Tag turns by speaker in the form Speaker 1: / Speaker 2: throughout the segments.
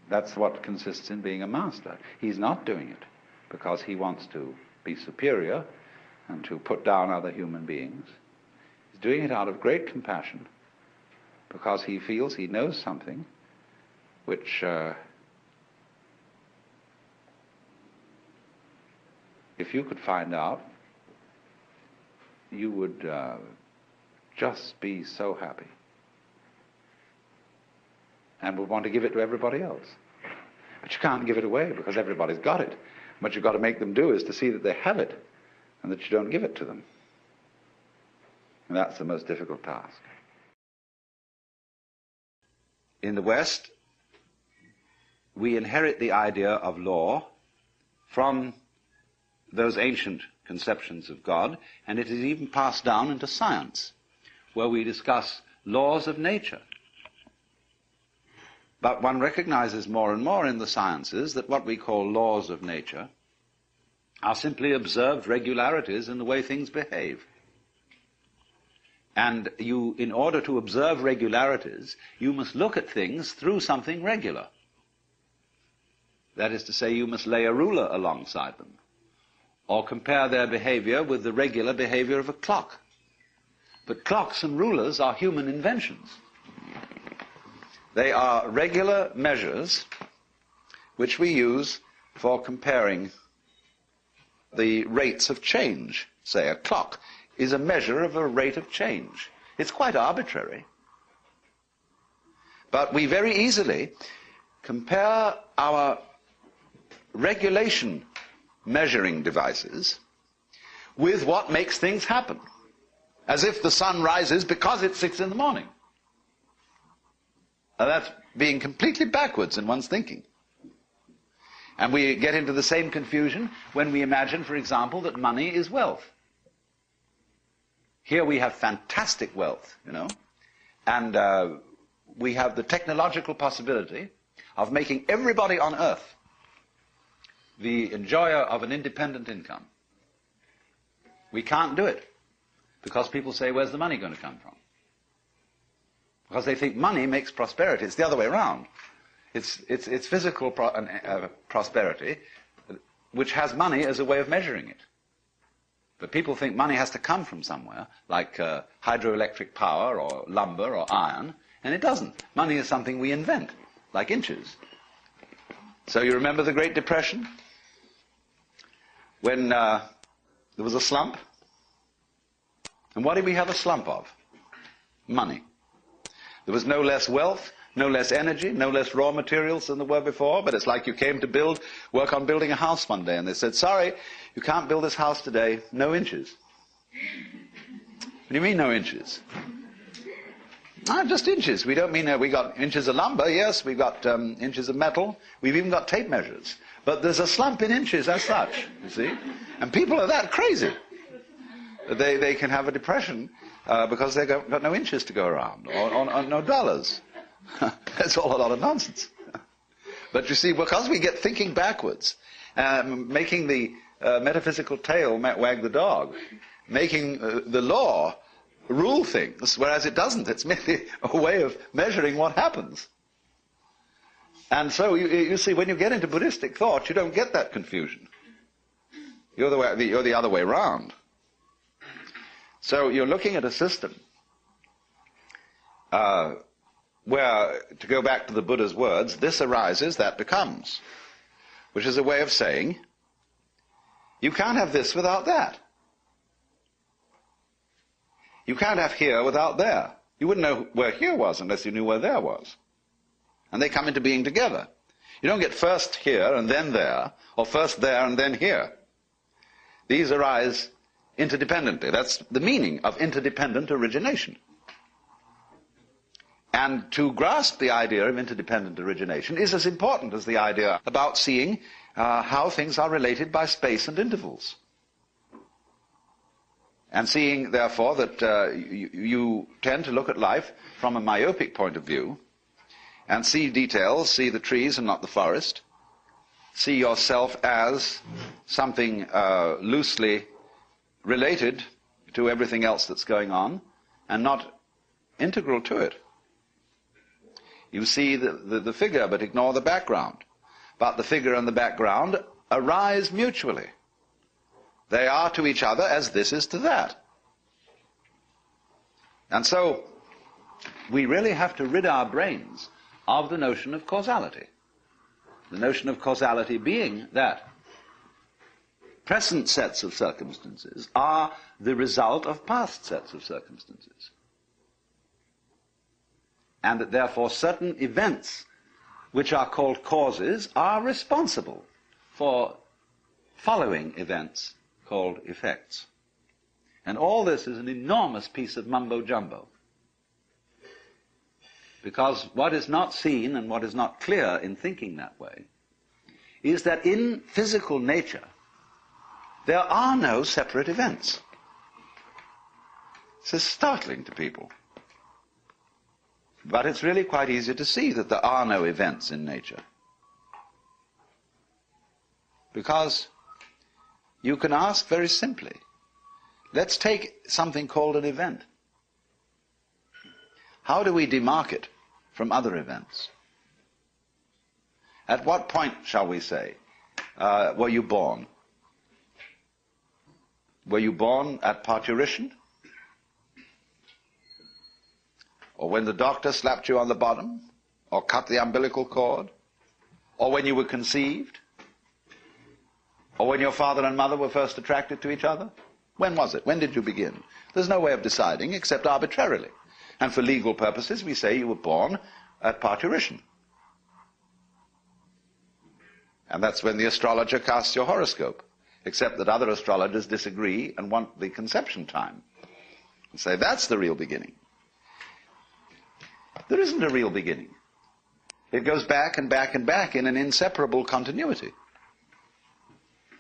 Speaker 1: That's what consists in being a master. He's not doing it because he wants to be superior and to put down other human beings. He's doing it out of great compassion because he feels he knows something which, if you could find out, you would just be so happy and would want to give it to everybody else. But you can't give it away because everybody's got it. What you've got to make them do is to see that they have it and that you don't give it to them. And that's the most difficult task. In the West, we inherit the idea of law from those ancient conceptions of God, and it is even passed down into science, where we discuss laws of nature. But one recognizes more and more in the sciences that what we call laws of nature are simply observed regularities in the way things behave. And you, in order to observe regularities, you must look at things through something regular. That is to say, you must lay a ruler alongside them, or compare their behavior with the regular behavior of a clock. But clocks and rulers are human inventions. They are regular measures which we use for comparing the rates of change. Say, a clock is a measure of a rate of change. It's quite arbitrary. But we very easily compare our regulation measuring devices with what makes things happen, as if the sun rises because it's 6 in the morning. Now that's being completely backwards in one's thinking. And we get into the same confusion when we imagine, for example, that money is wealth. Here we have fantastic wealth, you know, and we have the technological possibility of making everybody on earth the enjoyer of an independent income. We can't do it because people say, where's the money going to come from? Because they think money makes prosperity. It's the other way around. It's physical prosperity which has money as a way of measuring it. But people think money has to come from somewhere, like hydroelectric power or lumber or iron, and it doesn't. Money is something we invent, like inches. So you remember the Great Depression? When there was a slump? And what did we have a slump of? Money. There was no less wealth, no less energy, no less raw materials than there were before, but it's like you came to work on building a house one day, and they said, sorry, you can't build this house today, no inches. What do you mean, no inches? Ah, just inches. We don't mean we got inches of lumber, yes, we've got inches of metal, we've even got tape measures. But there's a slump in inches as such, you see. And people are that crazy. They can have a depression because they've got no inches to go around, or no dollars. That's all a lot of nonsense. But you see, because we get thinking backwards, making the metaphysical tail wag the dog, making the law rule things, whereas it doesn't. It's merely a way of measuring what happens. And so you see, when you get into Buddhistic thought, you don't get that confusion. You're the other way around. So you're looking at a system where, to go back to the Buddha's words, this arises, that becomes, which is a way of saying, you can't have this without that. You can't have here without there. You wouldn't know where here was unless you knew where there was. And they come into being together. You don't get first here and then there, or first there and then here. These arise interdependently. That's the meaning of interdependent origination. And to grasp the idea of interdependent origination is as important as the idea about seeing how things are related by space and intervals. And seeing, therefore, that you tend to look at life from a myopic point of view and see details, see the trees and not the forest, see yourself as something loosely related to everything else that's going on and not integral to it. You see the figure, but ignore the background. But the figure and the background arise mutually. They are to each other as this is to that. And so, we really have to rid our brains of the notion of causality. The notion of causality being that present sets of circumstances are the result of past sets of circumstances. And that therefore certain events which are called causes are responsible for following events called effects. And all this is an enormous piece of mumbo-jumbo. Because what is not seen and what is not clear in thinking that way is that in physical nature there are no separate events. This is startling to people. But it's really quite easy to see that there are no events in nature. Because you can ask very simply, let's take something called an event. How do we demark it from other events? At what point, shall we say, were you born? Were you born at parturition? Or when the doctor slapped you on the bottom? Or cut the umbilical cord? Or when you were conceived? Or when your father and mother were first attracted to each other? When was it? When did you begin? There's no way of deciding except arbitrarily. And for legal purposes, we say you were born at parturition. And that's when the astrologer casts your horoscope, except that other astrologers disagree and want the conception time. And say, that's the real beginning. There isn't a real beginning. It goes back and back and back in an inseparable continuity.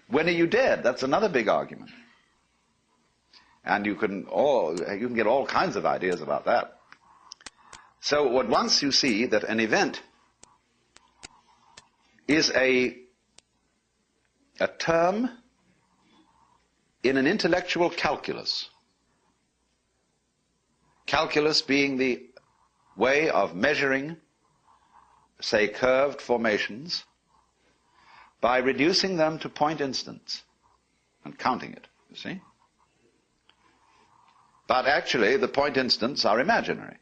Speaker 1: When are you dead? That's another big argument. And you can get all kinds of ideas about that. So once you see that an event is a term in an intellectual calculus, calculus being the way of measuring, say, curved formations by reducing them to point instants and counting it, you see? But actually, the point instants are imaginary.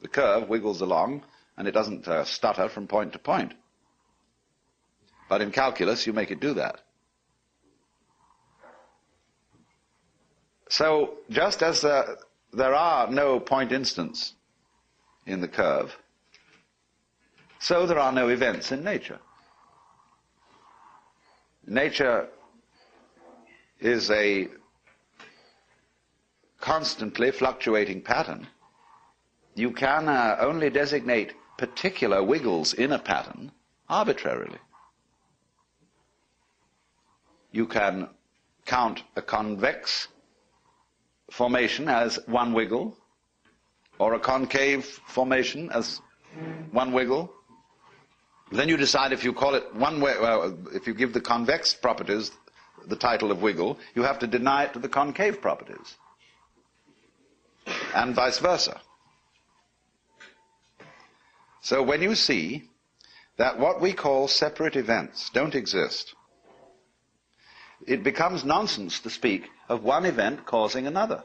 Speaker 1: The curve wiggles along, and it doesn't stutter from point to point. But in calculus, you make it do that. So, just as there are no point instants in the curve, so there are no events in nature. Nature is a constantly fluctuating pattern. You can only designate particular wiggles in a pattern arbitrarily. You can count a convex formation as one wiggle, or a concave formation as one wiggle. Then you decide if you call it one way, if you give the convex properties the title of wiggle, you have to deny it to the concave properties. And vice versa. So when you see that what we call separate events don't exist, it becomes nonsense to speak of one event causing another.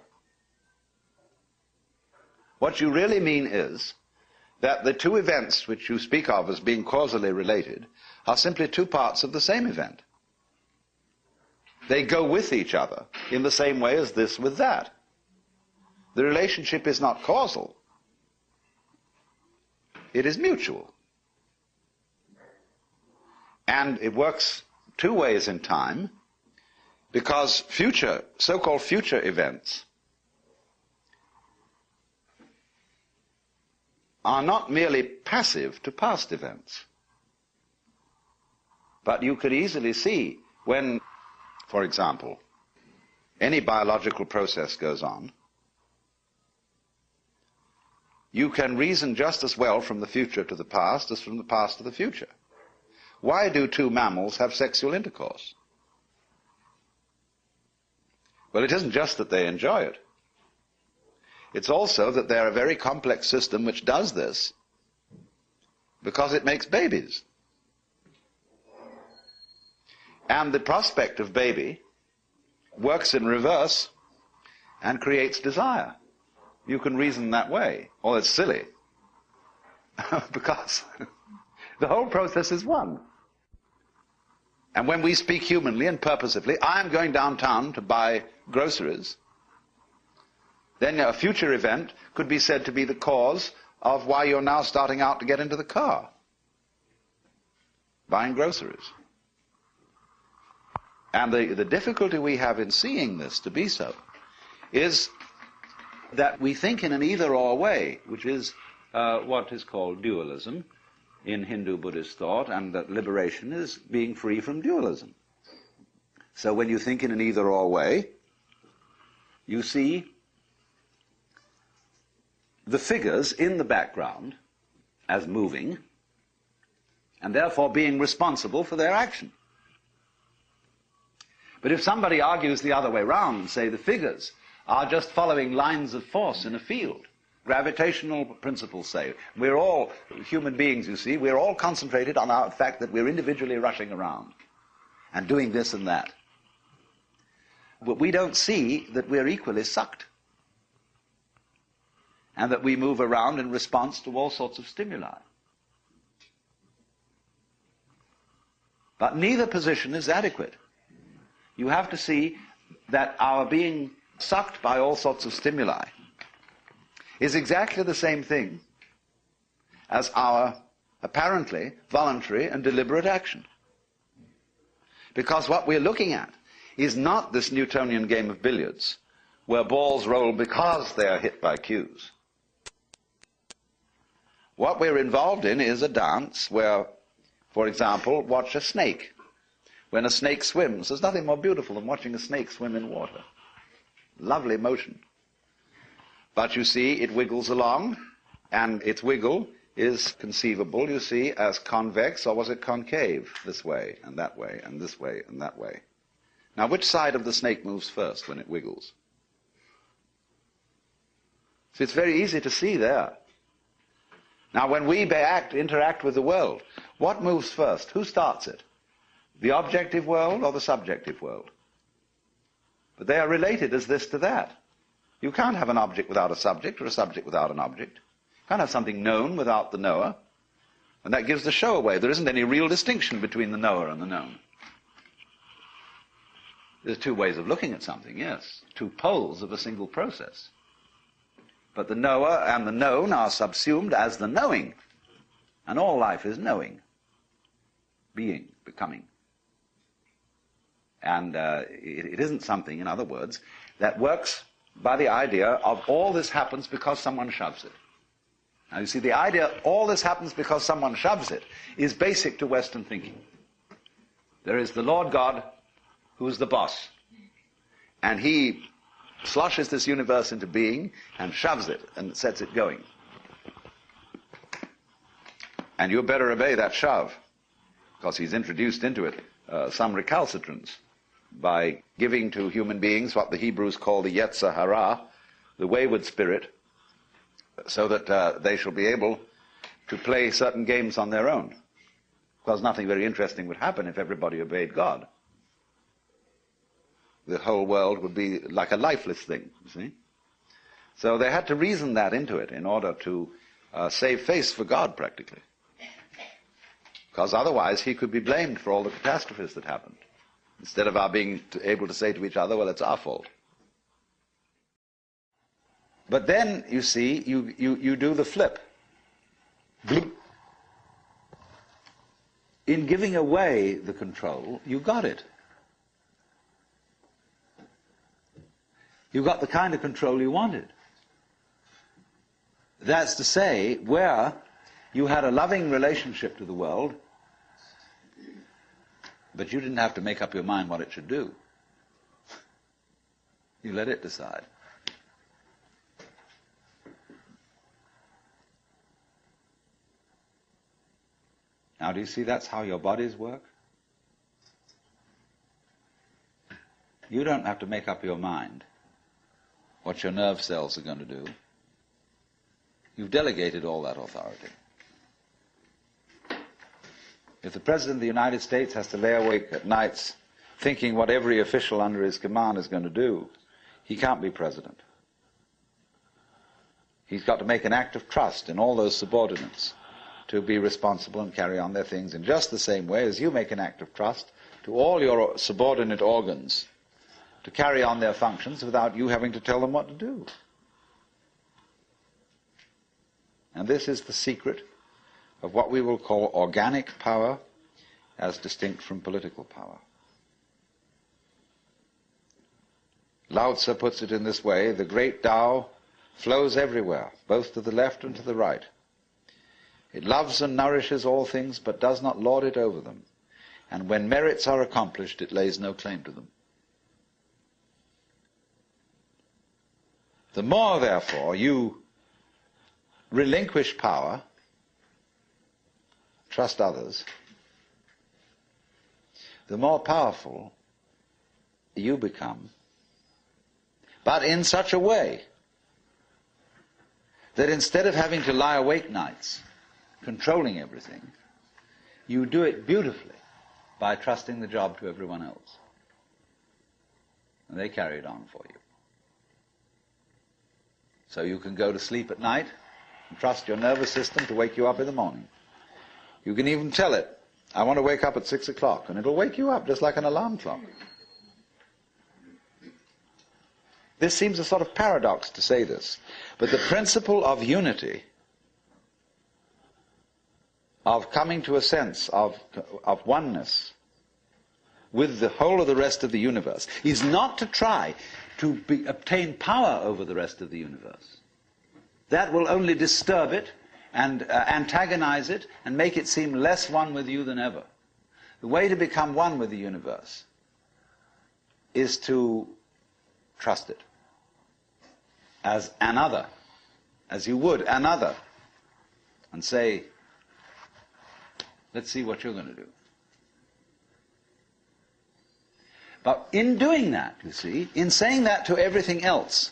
Speaker 1: What you really mean is that the two events which you speak of as being causally related are simply two parts of the same event. They go with each other in the same way as this with that. The relationship is not causal. It is mutual. And it works two ways in time, because so-called future events are not merely passive to past events. But you could easily see when, for example, any biological process goes on, you can reason just as well from the future to the past as from the past to the future. Why do two mammals have sexual intercourse? Well, it isn't just that they enjoy it. It's also that they're a very complex system which does this because it makes babies. And the prospect of baby works in reverse and creates desire. You can reason that way, or it's silly, because the whole process is one. And when we speak humanly and purposively, I'm going downtown to buy groceries, then a future event could be said to be the cause of why you're now starting out to get into the car, buying groceries. And the difficulty we have in seeing this to be so is that we think in an either-or way, which is what is called dualism in Hindu-Buddhist thought, and that liberation is being free from dualism. So when you think in an either-or way, you see the figures in the background as moving, and therefore being responsible for their action. But if somebody argues the other way round and say the figures are just following lines of force in a field, gravitational principles say, we're all human beings, you see, we're all concentrated on our fact that we're individually rushing around and doing this and that. But we don't see that we're equally sucked, and that we move around in response to all sorts of stimuli. But neither position is adequate. You have to see that our being sucked by all sorts of stimuli is exactly the same thing as our apparently voluntary and deliberate action. Because what we're looking at is not this Newtonian game of billiards, where balls roll because they are hit by cues. What we're involved in is a dance where, for example, watch a snake. When a snake swims, there's nothing more beautiful than watching a snake swim in water. Lovely motion. But you see, it wiggles along, and its wiggle is conceivable, you see, as convex, or was it concave? This way, and that way, and this way, and that way. Now, which side of the snake moves first when it wiggles? So it's very easy to see there. Now, when we interact with the world, what moves first? Who starts it? The objective world or the subjective world? But they are related as this to that. You can't have an object without a subject, or a subject without an object. You can't have something known without the knower. And that gives the show away. There isn't any real distinction between the knower and the known. There's two ways of looking at something, yes. Two poles of a single process. But the knower and the known are subsumed as the knowing. And all life is knowing. Being, becoming. And it isn't something, in other words, that works by the idea of all this happens because someone shoves it. Now you see, the idea all this happens because someone shoves it is basic to Western thinking. There is the Lord God who's the boss. And he sloshes this universe into being and shoves it and sets it going. And you better obey that shove, because he's introduced into it some recalcitrance by giving to human beings what the Hebrews call the Yetzer Hara, the wayward spirit, so that they shall be able to play certain games on their own. Because nothing very interesting would happen if everybody obeyed God. The whole world would be like a lifeless thing, you see. So they had to reason that into it in order to save face for God, practically. Because otherwise he could be blamed for all the catastrophes that happened, instead of our being able to say to each other, well, it's our fault. But then, you see, you do the flip. In giving away the control, you got it. You got the kind of control you wanted. That's to say, where you had a loving relationship to the world, but you didn't have to make up your mind what it should do. You let it decide. Now, do you see that's how your bodies work? You don't have to make up your mind what your nerve cells are going to do. You've delegated all that authority. If the President of the United States has to lay awake at nights thinking what every official under his command is going to do, he can't be president. He's got to make an act of trust in all those subordinates to be responsible and carry on their things in just the same way as you make an act of trust to all your subordinate organs to carry on their functions without you having to tell them what to do. And this is the secret of what we will call organic power as distinct from political power. Lao Tzu puts it in this way: the great Tao flows everywhere, both to the left and to the right. It loves and nourishes all things, but does not lord it over them. And when merits are accomplished, it lays no claim to them. The more, therefore, you relinquish power, trust others, the more powerful you become, but in such a way that instead of having to lie awake nights controlling everything, you do it beautifully by trusting the job to everyone else. And they carry it on for you. So you can go to sleep at night and trust your nervous system to wake you up in the morning. You can even tell it, I want to wake up at 6 o'clock, and it'll wake you up just like an alarm clock. This seems a sort of paradox to say this, but the principle of unity, of coming to a sense of oneness with the whole of the rest of the universe, is not to try to obtain power over the rest of the universe. That will only disturb it and antagonize it and make it seem less one with you than ever. The way to become one with the universe is to trust it as another, as you would another, and say, let's see what you're going to do. But in doing that, you see, in saying that to everything else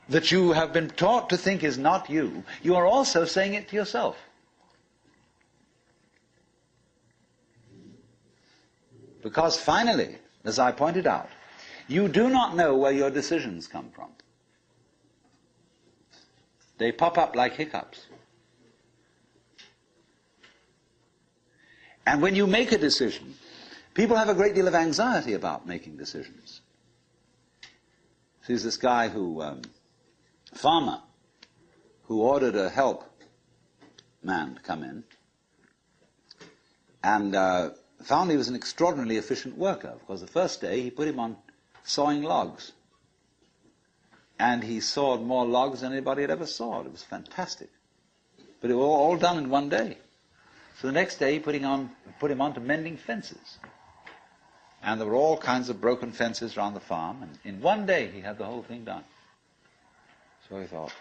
Speaker 1: that you have been taught to think is not you, you are also saying it to yourself. Because finally, as I pointed out, you do not know where your decisions come from. They pop up like hiccups. And when you make a decision, people have a great deal of anxiety about making decisions. There's this guy farmer, who ordered a help man to come in, and found he was an extraordinarily efficient worker, because the first day he put him on sawing logs. And he sawed more logs than anybody had ever sawed. It was fantastic. But it was all done in one day. So the next day he put him on to mending fences. And there were all kinds of broken fences around the farm, and in one day he had the whole thing done. So he thought,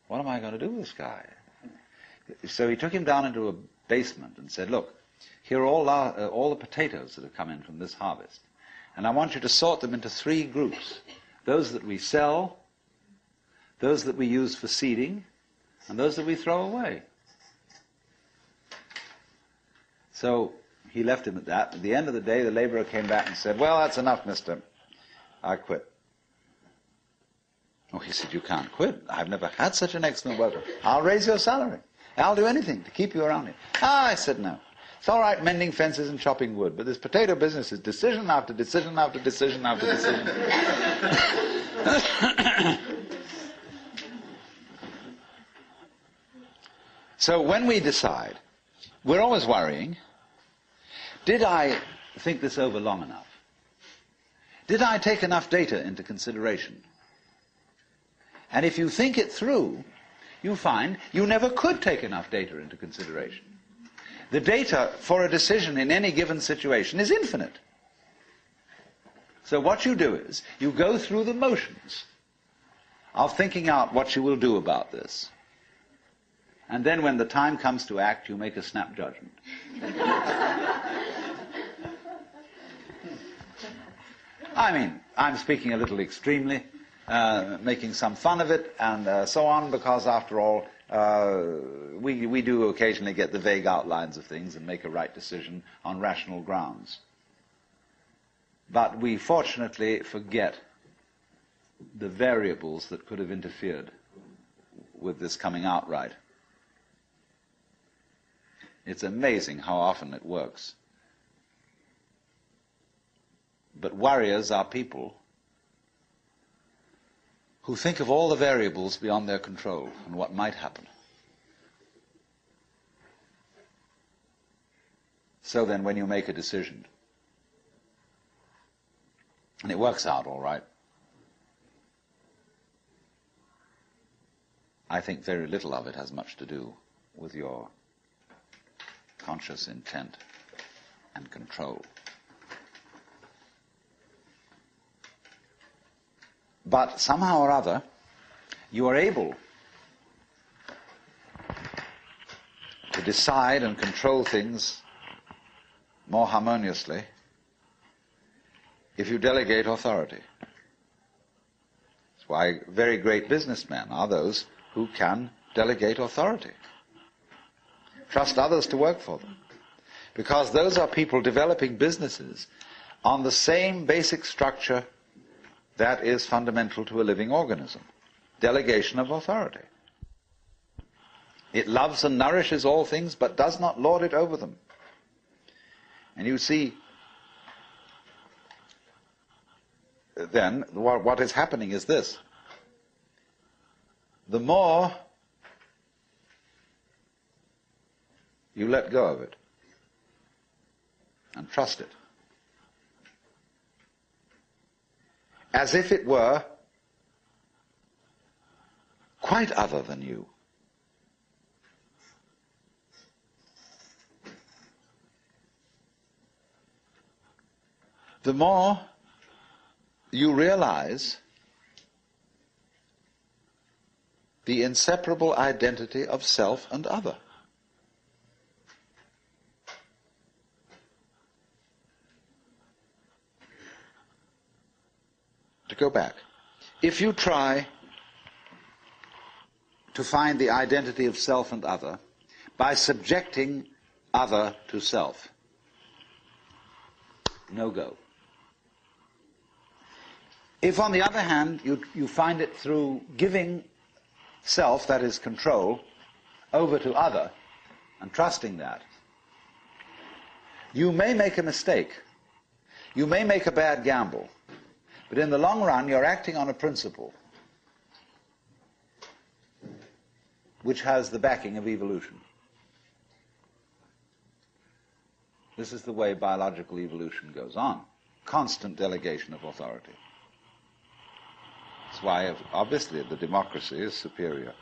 Speaker 1: what am I going to do with this guy? So he took him down into a basement and said, look, here are all the potatoes that have come in from this harvest. And I want you to sort them into 3 groups. Those that we sell, those that we use for seeding, and those that we throw away. So he left him at that. At the end of the day, the laborer came back and said, well, that's enough, mister. I quit. Oh, he said, you can't quit. I've never had such an excellent worker. I'll raise your salary. I'll do anything to keep you around here. Ah, I said, no. It's all right mending fences and chopping wood, but this potato business is decision after decision after decision after decision. So when we decide, we're always worrying, did I think this over long enough? Did I take enough data into consideration? And if you think it through, you find you never could take enough data into consideration. The data for a decision in any given situation is infinite. So what you do is, you go through the motions of thinking out what you will do about this. And then when the time comes to act, you make a snap judgment. I mean, I'm speaking a little extremely, making some fun of it and so on, because after all, We do occasionally get the vague outlines of things and make a right decision on rational grounds. But we fortunately forget the variables that could have interfered with this coming out right. It's amazing how often it works. But warriors are people who think of all the variables beyond their control and what might happen. So then when you make a decision, and it works out all right, I think very little of it has much to do with your conscious intent and control. But somehow or other, you are able to decide and control things more harmoniously if you delegate authority. That's why very great businessmen are those who can delegate authority. Trust others to work for them. Because those are people developing businesses on the same basic structure that is fundamental to a living organism. Delegation of authority. It loves and nourishes all things, but does not lord it over them. And you see, then, what is happening is this. The more you let go of it and trust it, as if it were quite other than you, the more you realize the inseparable identity of self and other. To go back, if you try to find the identity of self and other by subjecting other to self, no go. If, on the other hand, you find it through giving self, that is control, over to other, and trusting that, you may make a mistake. You may make a bad gamble. But in the long run, you're acting on a principle which has the backing of evolution. This is the way biological evolution goes on. Constant delegation of authority. That's why, obviously, the democracy is superior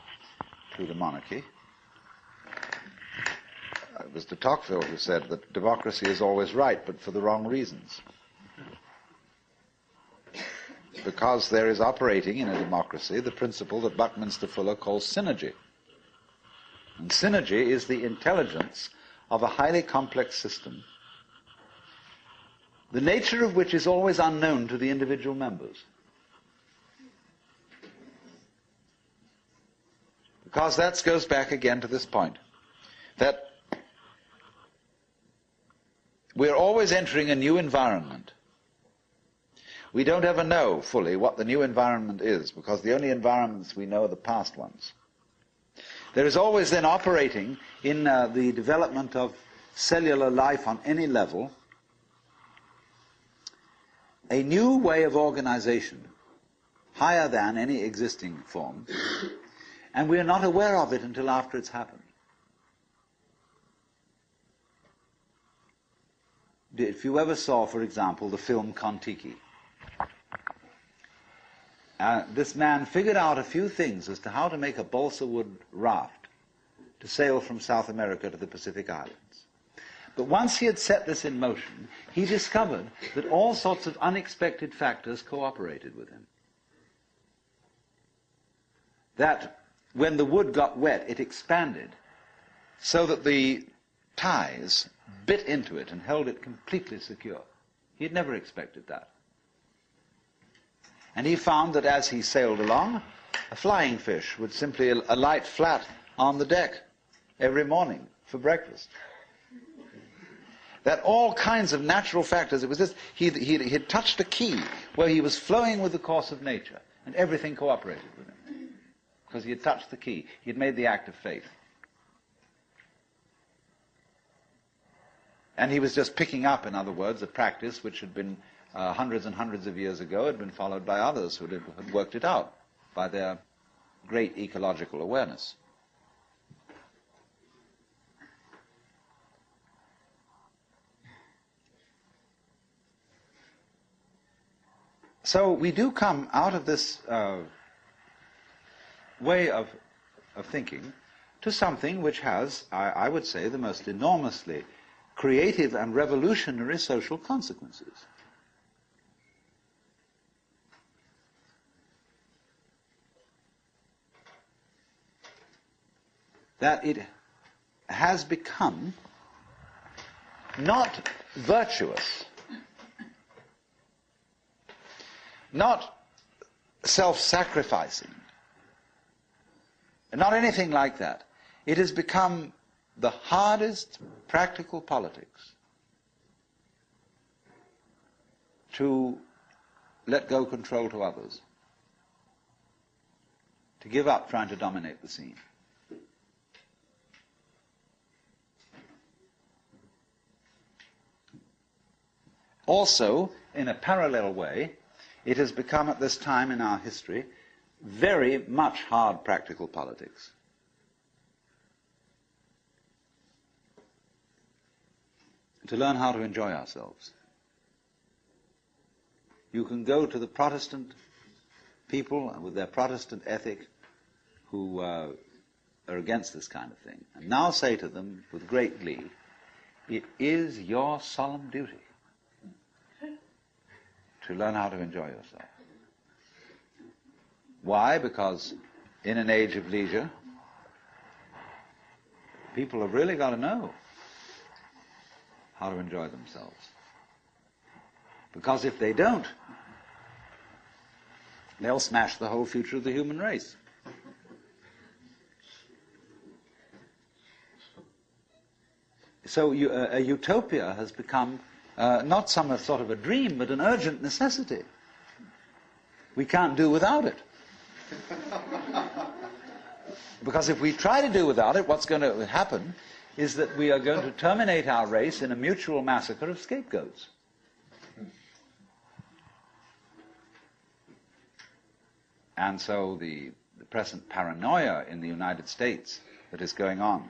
Speaker 1: to the monarchy. It was de Tocqueville who said that democracy is always right, but for the wrong reasons. Because there is operating in a democracy the principle that Buckminster Fuller calls synergy. And synergy is the intelligence of a highly complex system, the nature of which is always unknown to the individual members. Because that goes back again to this point, that we're always entering a new environment. We don't ever know fully what the new environment is, because the only environments we know are the past ones. There is always then operating in the development of cellular life on any level a new way of organization, higher than any existing form, and we are not aware of it until after it's happened. If you ever saw, for example, the film Kon-Tiki, this man figured out a few things as to how to make a balsa wood raft to sail from South America to the Pacific Islands. But once he had set this in motion, he discovered that all sorts of unexpected factors cooperated with him. That when the wood got wet, it expanded so that the ties bit into it and held it completely secure. He had never expected that. And he found that as he sailed along, a flying fish would simply alight flat on the deck every morning for breakfast. That all kinds of natural factors, it was just, he'd touched a key where he was flowing with the course of nature, and everything cooperated with him. Because he had touched the key. He had made the act of faith. And he was just picking up, in other words, a practice which had been hundreds and hundreds of years ago, had been followed by others who had worked it out by their great ecological awareness. So we do come out of this way of thinking to something which has, I would say, the most enormously creative and revolutionary social consequences. That it has become not virtuous, not self-sacrificing, not anything like that. It has become the hardest practical politics to let go control to others, to give up trying to dominate the scene. Also, in a parallel way, it has become at this time in our history very much hard practical politics. To learn how to enjoy ourselves. You can go to the Protestant people with their Protestant ethic who are against this kind of thing, and now say to them with great glee, it is your solemn duty to learn how to enjoy yourself. Why? Because in an age of leisure, people have really got to know how to enjoy themselves. Because if they don't, they'll smash the whole future of the human race. So a utopia has become not some sort of a dream, but an urgent necessity. We can't do without it. Because if we try to do without it, what's going to happen is that we are going to terminate our race in a mutual massacre of scapegoats. And so the present paranoia in the United States that is going on,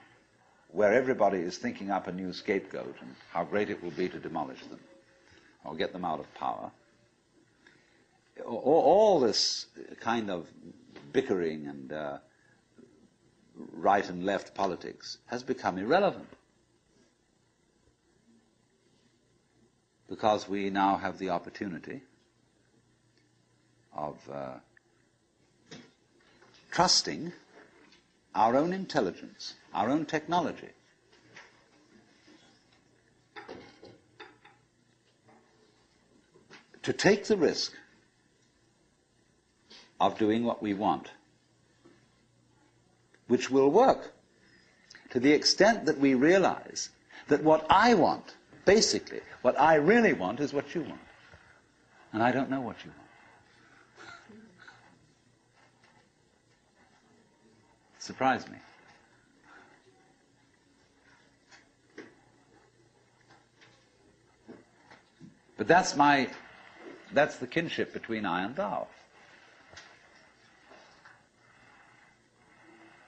Speaker 1: where everybody is thinking up a new scapegoat and how great it will be to demolish them or get them out of power, all this kind of bickering and right and left politics has become irrelevant. Because we now have the opportunity of trusting our own intelligence, our own technology, to take the risk of doing what we want, which will work to the extent that we realize that what I want, basically, what I really want is what you want. And I don't know what you want. Surprised me. But that's the kinship between I and thou.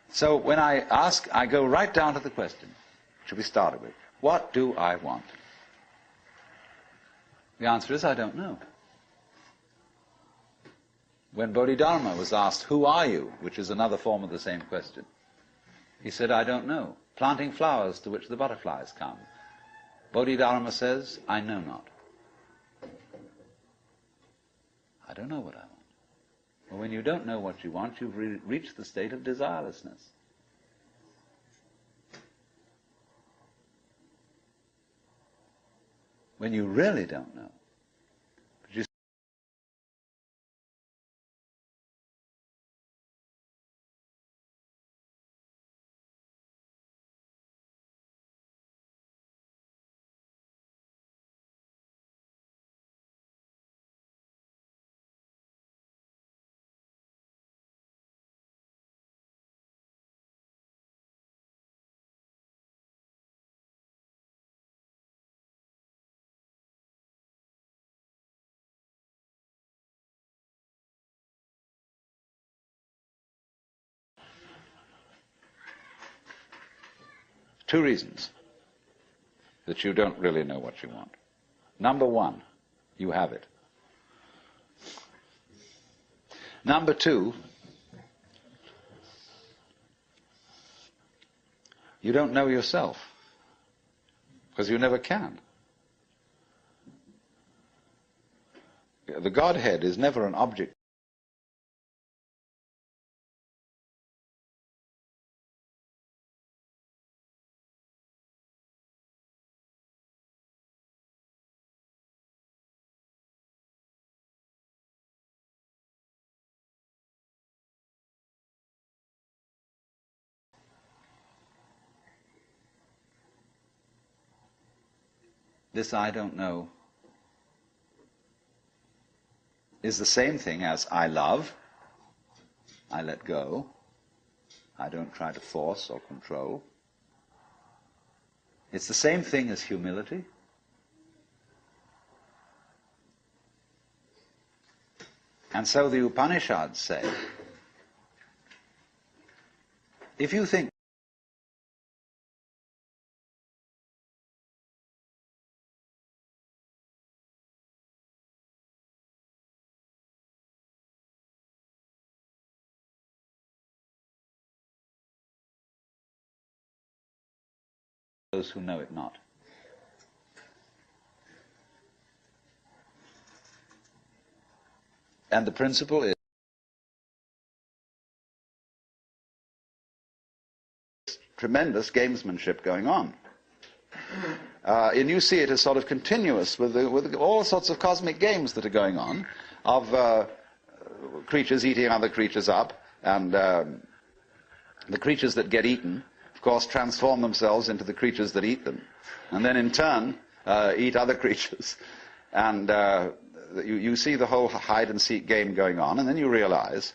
Speaker 1: So when I ask, I go right down to the question, which we started with. What do I want? The answer is, I don't know. When Bodhidharma was asked, who are you? Which is another form of the same question. He said, I don't know. Planting flowers to which the butterflies come. Bodhidharma says, I know not. I don't know what I want. Well, when you don't know what you want, you've reached the state of desirelessness. When you really don't know, Two reasons that you don't really know what you want. Number one, you have it. Number two, you don't know yourself, because you never can. The Godhead is never an object. This I don't know is the same thing as I love, I let go, I don't try to force or control. It's the same thing as humility. And so the Upanishads say, if you think those who know it not. And the principle is tremendous gamesmanship going on. And you see it as sort of continuous with all sorts of cosmic games that are going on, of creatures eating other creatures up, and the creatures that get eaten, of course, transform themselves into the creatures that eat them, and then in turn eat other creatures. And you see the whole hide-and-seek game going on, and then you realize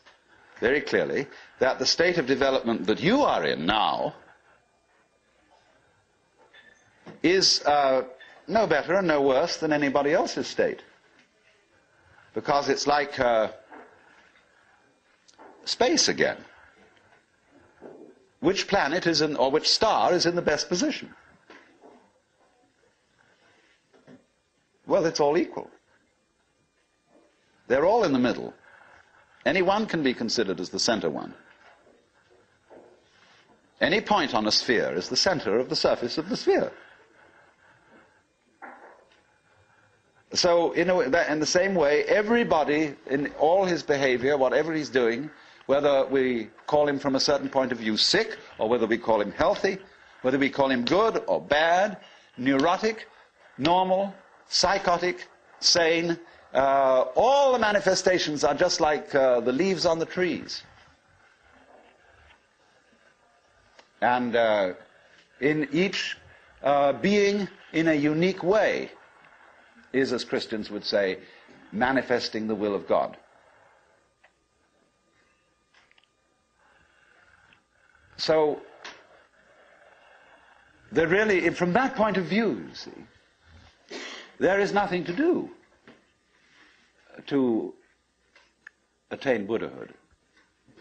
Speaker 1: very clearly that the state of development that you are in now is no better and no worse than anybody else's state. Because it's like space again. Which planet is in, or which star is in the best position? Well, it's all equal. They're all in the middle. Any one can be considered as the center one. Any point on a sphere is the center of the surface of the sphere. So, in the same way, everybody, in all his behavior, whatever he's doing, whether we call him from a certain point of view sick, or whether we call him healthy, whether we call him good or bad, neurotic, normal, psychotic, sane, all the manifestations are just like the leaves on the trees. And in each being in a unique way is, as Christians would say, manifesting the will of God. So, there really, from that point of view, you see, there is nothing to do to attain Buddhahood.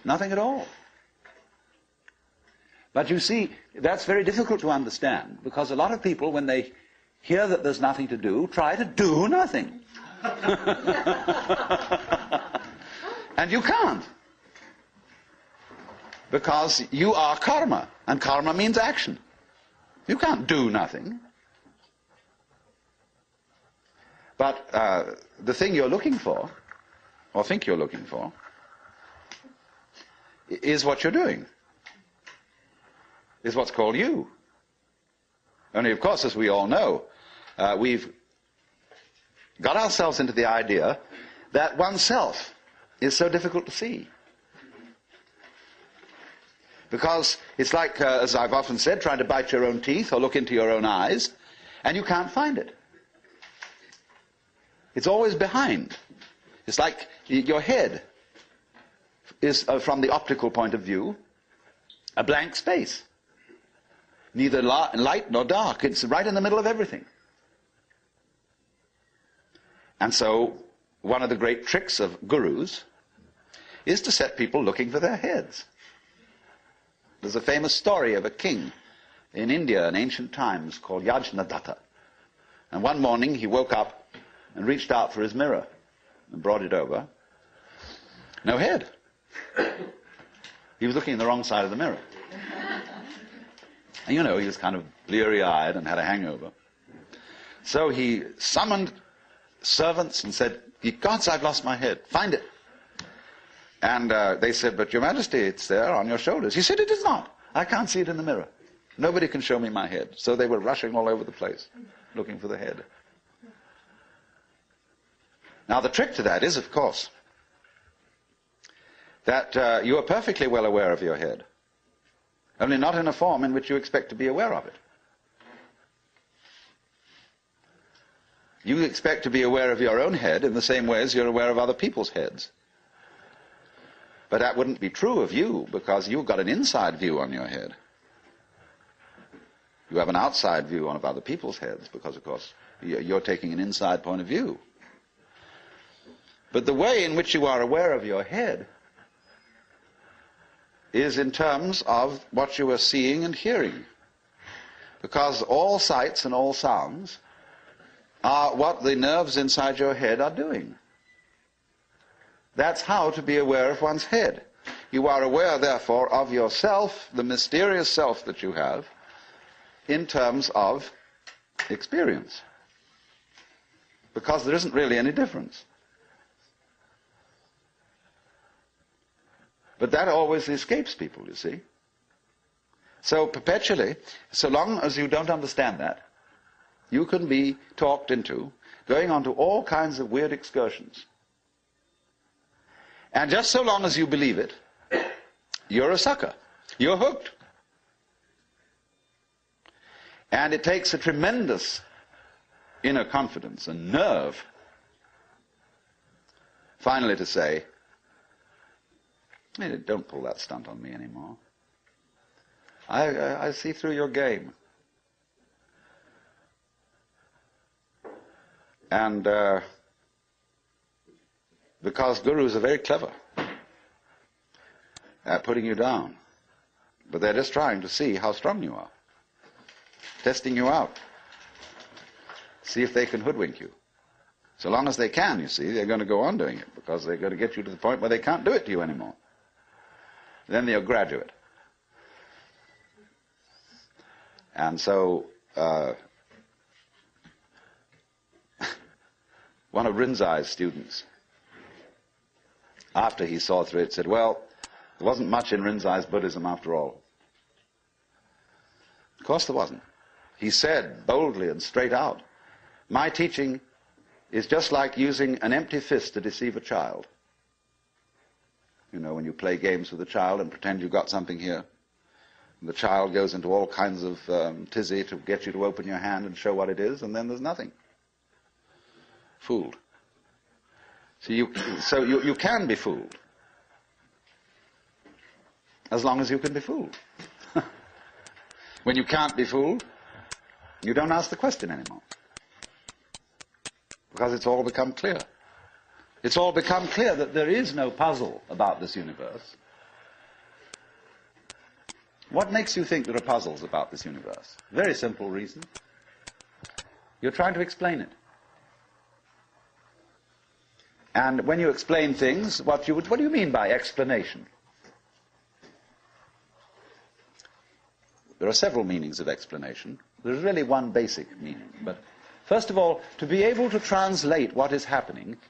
Speaker 1: Nothing at all. But you see, that's very difficult to understand, because a lot of people, when they hear that there's nothing to do, try to do nothing. And you can't. Because you are karma, and karma means action. You can't do nothing. But the thing you're looking for, or think you're looking for, is what you're doing. Is what's called you. Only, of course, as we all know, we've got ourselves into the idea that oneself is so difficult to see. Because it's like, as I've often said, trying to bite your own teeth or look into your own eyes, and you can't find it. It's always behind. It's like your head is, from the optical point of view, a blank space. Neither light nor dark. It's right in the middle of everything. And so, one of the great tricks of gurus is to set people looking for their heads. There's a famous story of a king in India in ancient times called Yajnadatta. And one morning he woke up and reached out for his mirror and brought it over. No head. He was looking in the wrong side of the mirror. And you know, he was kind of bleary-eyed and had a hangover. So he summoned servants and said, "Ye gods, I've lost my head. Find it." And they said, "But Your Majesty, it's there on your shoulders." He said, "It is not. I can't see it in the mirror. Nobody can show me my head." So they were rushing all over the place, looking for the head. Now the trick to that is, of course, that you are perfectly well aware of your head, only not in a form in which you expect to be aware of it. You expect to be aware of your own head in the same way as you're aware of other people's heads. But that wouldn't be true of you, because you've got an inside view on your head. You have an outside view on other people's heads, because, of course, you're taking an inside point of view. But the way in which you are aware of your head is in terms of what you are seeing and hearing. Because all sights and all sounds are what the nerves inside your head are doing. That's how to be aware of one's head. You are aware, therefore, of yourself, the mysterious self that you have, in terms of experience. Because there isn't really any difference. But that always escapes people, you see. So perpetually, so long as you don't understand that, you can be talked into going on to all kinds of weird excursions. And just so long as you believe it, you're a sucker. You're hooked. And it takes a tremendous inner confidence and nerve finally to say, "Hey, don't pull that stunt on me anymore. I see through your game." And because gurus are very clever at putting you down, but they're just trying to see how strong you are, testing you out, see if they can hoodwink you. So long as they can, you see, they're going to go on doing it, because they're going to get you to the point where they can't do it to you anymore. Then they're a graduate. And so one of Rinzai's students, after he saw through it, said, "Well, there wasn't much in Rinzai's Buddhism after all." Of course there wasn't. He said boldly and straight out, "My teaching is just like using an empty fist to deceive a child." You know, when you play games with a child and pretend you've got something here, and the child goes into all kinds of tizzy to get you to open your hand and show what it is, and then there's nothing. Fooled. So you can be fooled, as long as you can be fooled. When you can't be fooled, you don't ask the question anymore, because it's all become clear. It's all become clear that there is no puzzle about this universe. What makes you think there are puzzles about this universe? Very simple reason. You're trying to explain it. And when you explain things, what do you mean by explanation? There are several meanings of explanation. There's really one basic meaning. But first of all, to be able to translate what is happening